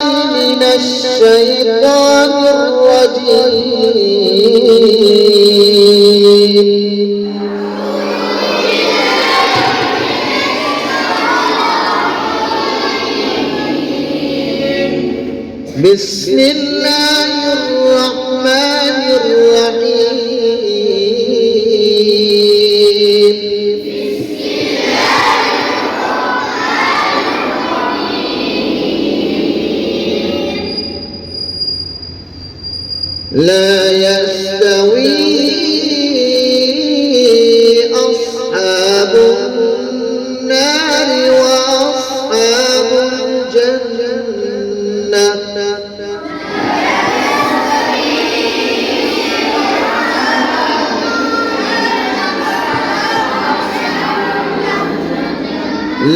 من الشيطان الرجيم. بسم الله الرحمن الرحيم. لا يستوي أصحاب النار وأصحاب الجنة.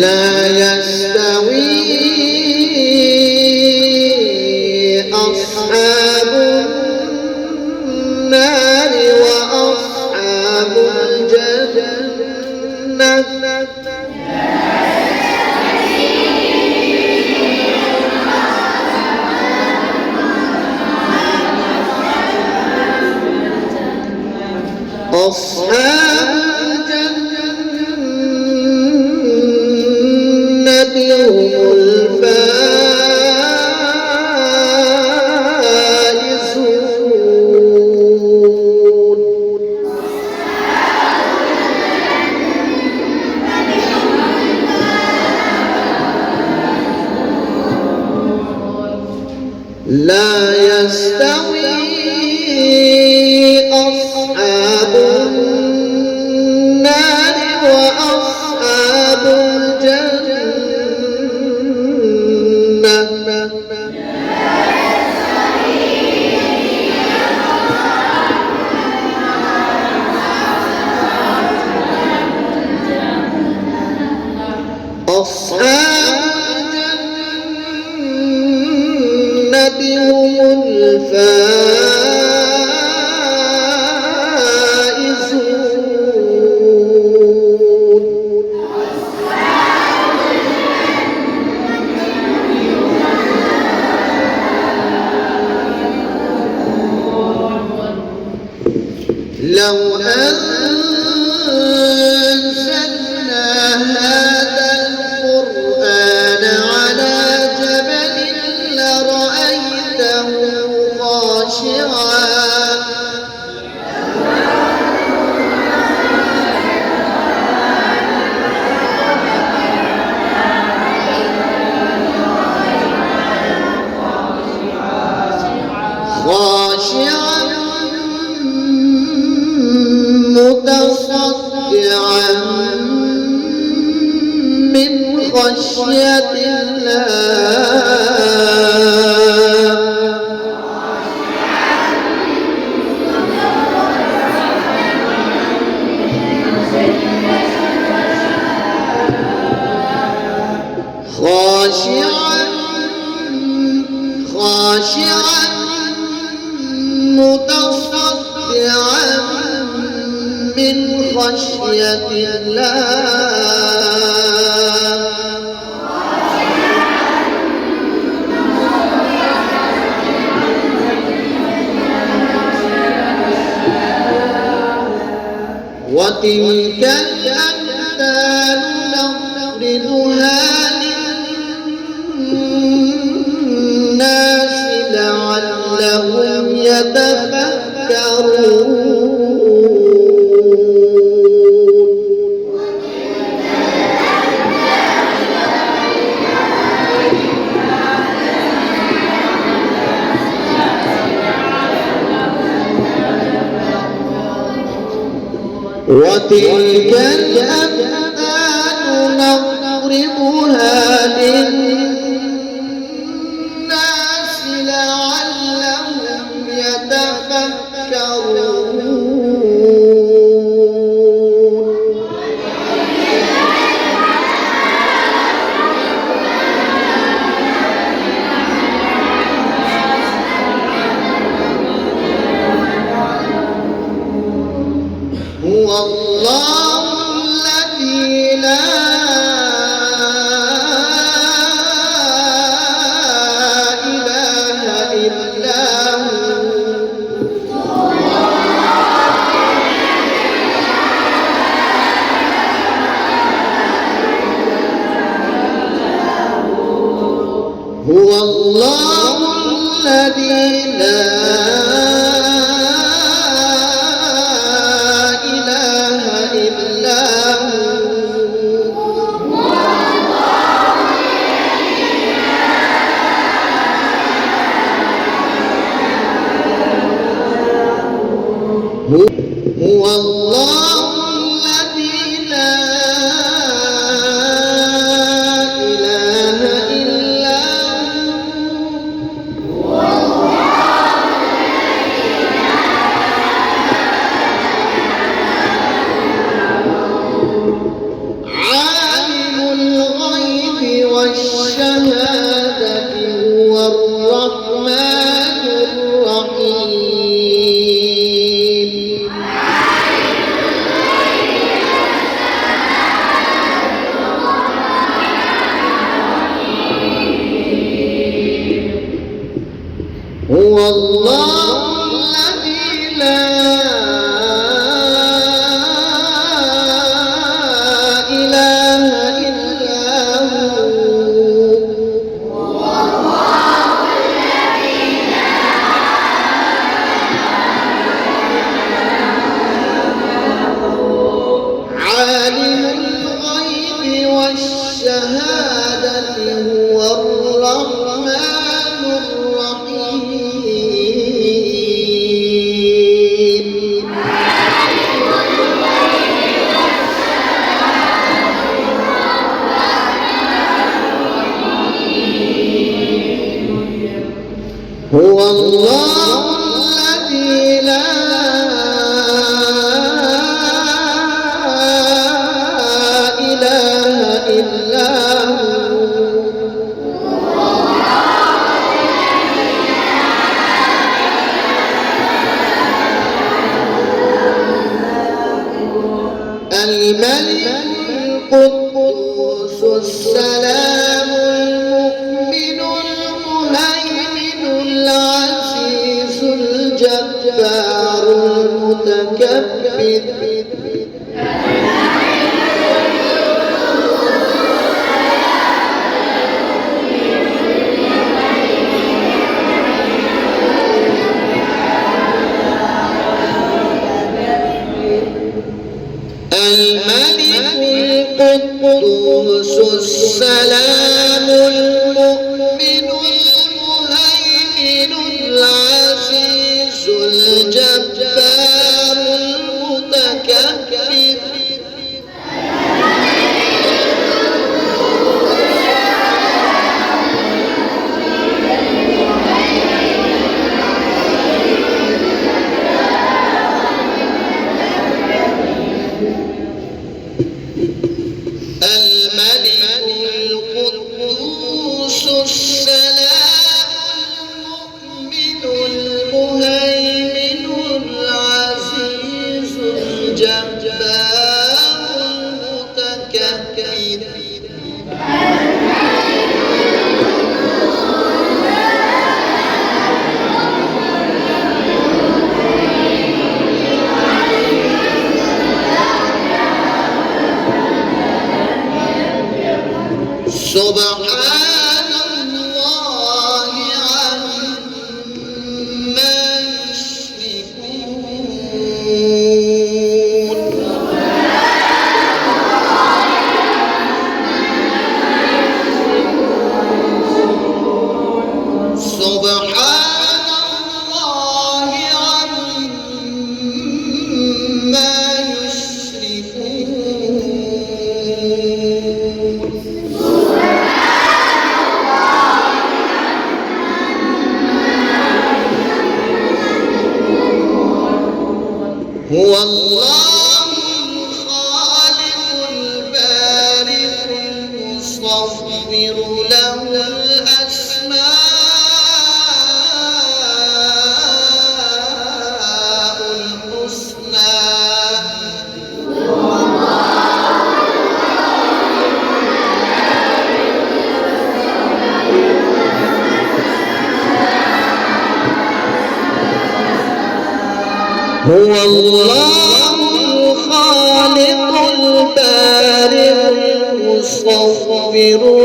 لا يستوي أصحاب النار وأصحاب الجنة. أصحاب الجنة هم الفائزون. لا يستوي أصحاب النار وأصحاب الجنة. أصحاب الجنة هم الفائزون. لو أنزلنا هذا القرآن على جبل لرأيته خاشعا متصدعا من خشية الله. خاشعا متصدعا من خشية الله. وتلك الأمثال نضربها للناس لعلهم يتفكرون. وتلك الأمثال نضربها للناس لعلهم يتفكرون. هو الله الذي هو الله الذي لا إله إلا هو. هو الله الذي لا إله إلا عالم الغيب والشهادة هو الرحمن الرحيم. هو الله الذي لا إله إلا هو. عالم الغيب والشهادة هو الرحمن الرحيم. هو الله الذي لا إله إلا الملك القدوس السلام المؤمن المهيمن العزيز الجبار المتكبر. الملك القدوس السلام المؤمن المهيمن العزيز الجبار المتكبر. الملك القدوس السلام المؤمن المهيمن العزيز الجبار المتكبر. سبحان الله عما يشركون. سبحان الله عما يشركون. هو الله الخالق البارئ المصور له الأسماء الحسنى. هو الله الخالق البارئ المصور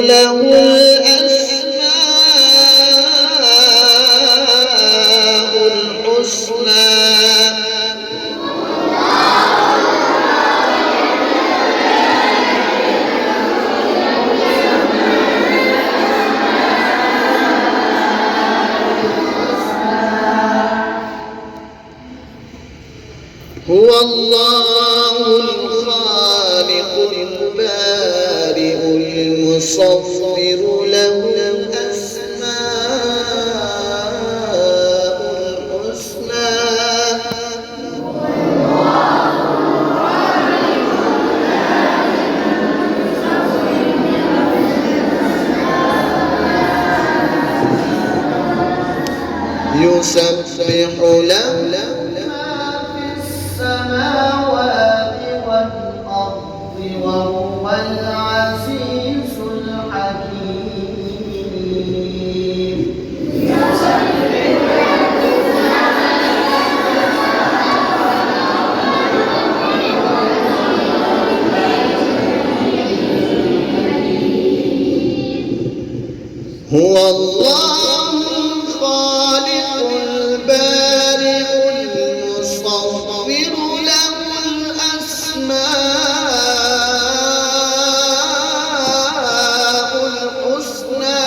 له الأسماء الله الخالق البارئ المصور له الأسماء الحسنى يسبح له السماوات والأرض وهو العزيز الحكيم هو الله الخالق البارئ المصور له الأسماء الحسنى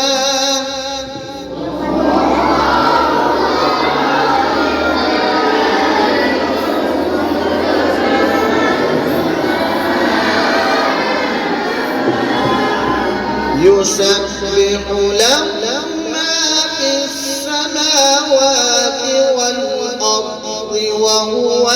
يسبح له ما في السماوات والأرض وهو